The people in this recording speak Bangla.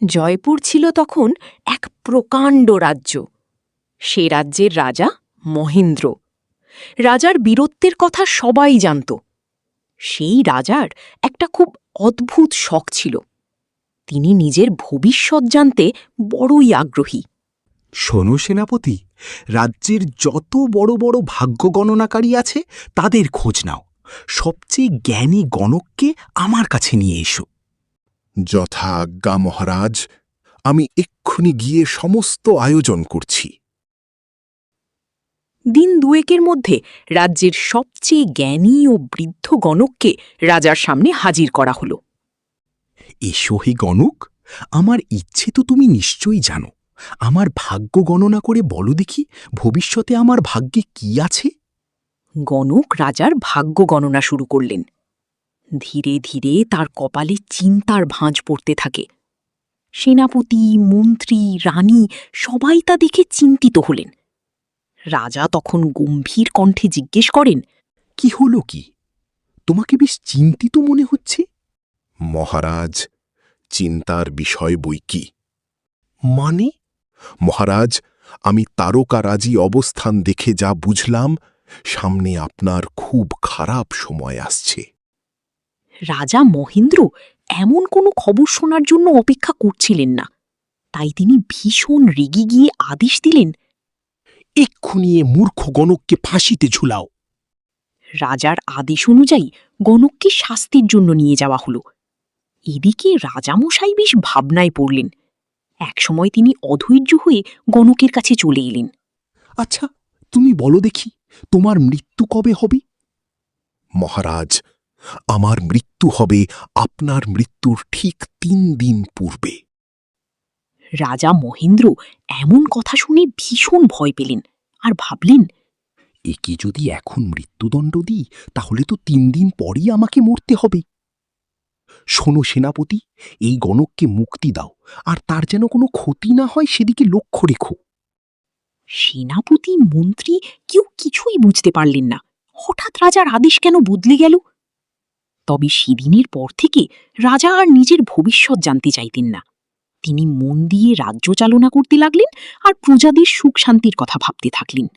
জয়পুর ছিল তখন এক প্রকাণ্ড রাজ্য। সে রাজ্যের রাজা মহেন্দ্র। রাজার বীরত্বের কথা সবাই জানত। সেই রাজার একটা খুব অদ্ভুত শখ ছিল। তিনি নিজের ভবিষ্যৎ জানতে বড়ই আগ্রহী। শোনো সেনাপতি, রাজ্যের যত বড় বড় ভাগ্য গণনাকারী আছে তাদের খোঁজ নাও। সবচেয়ে জ্ঞানী গণককে আমার কাছে নিয়ে এসো। যথা আজ্ঞা মহারাজ, আমি এক্ষুনি গিয়ে সমস্ত আয়োজন করছি। দিন দুয়েকের মধ্যে রাজ্যের সবচেয়ে জ্ঞানী ও বৃদ্ধ গণককে রাজার সামনে হাজির করা হল। এসো হে গণক, আমার ইচ্ছে তো তুমি নিশ্চয়ই জানো। আমার ভাগ্য গণনা করে বলো দেখি, ভবিষ্যতে আমার ভাগ্যে কি আছে? গণক রাজার ভাগ্য গণনা শুরু করলেন। ধীরে ধীরে তার কপালে চিন্তার ভাঁজ পড়তে থাকে। সেনাপতি, মন্ত্রী, রানী সবাই তা দেখে চিন্তিত হলেন। রাজা তখন গম্ভীর কণ্ঠে জিজ্ঞেস করেন, কি হলো কি? তোমাকে বেশ চিন্তিত মনে হচ্ছে। মহারাজ, চিন্তার বিষয় বই কি? মানে? মহারাজ, আমি তারকারাজি অবস্থান দেখে যা বুঝলাম, সামনে আপনার খুব খারাপ সময় আসছে। রাজা মহেন্দ্র এমন কোনো খবর শোনার জন্য অপেক্ষা করছিলেন না। তাই তিনি ভীষণ রেগে গিয়ে আদেশ দিলেন, এক্ষুনি এ মূর্খ গণককে ফাঁসিতে ঝুলাও। রাজার আদেশ অনুযায়ী গণককে শাস্তির জন্য নিয়ে যাওয়া হল। এদিকে রাজামশাই বেশ ভাবনায় পড়লেন। একসময় তিনি অধৈর্য হয়ে গণকের কাছে চলে এলেন। আচ্ছা, তুমি বলো দেখি, তোমার মৃত্যু কবে হবে? মহারাজ, আমার মৃত্যু হবে আপনার মৃত্যুর ঠিক 3 দিন পূর্বে। রাজা মহেন্দ্র এমন কথা শুনে ভীষণ ভয় পেলেন আর ভাবলেন, একে যদি এখন মৃত্যুদণ্ড দিই, তাহলে তো 3 দিন পরই আমাকে মরতে হবে। শোনো সেনাপতি, এই গণককে মুক্তি দাও, আর তার যেন কোনো ক্ষতি না হয় সেদিকে লক্ষ্য রেখো। সেনাপতি, মন্ত্রী কেউ কিছুই বুঝতে পারলেন না হঠাৎ রাজার আদেশ কেন বদলে গেল। তবে সেদিনের পর থেকে রাজা আর নিজের ভবিষ্যৎ জানতে চাইতেন না। তিনি মন দিয়ে রাজ্য চালনা করতে লাগলেন আর প্রজাদের সুখ শান্তির কথা ভাবতে থাকলেন।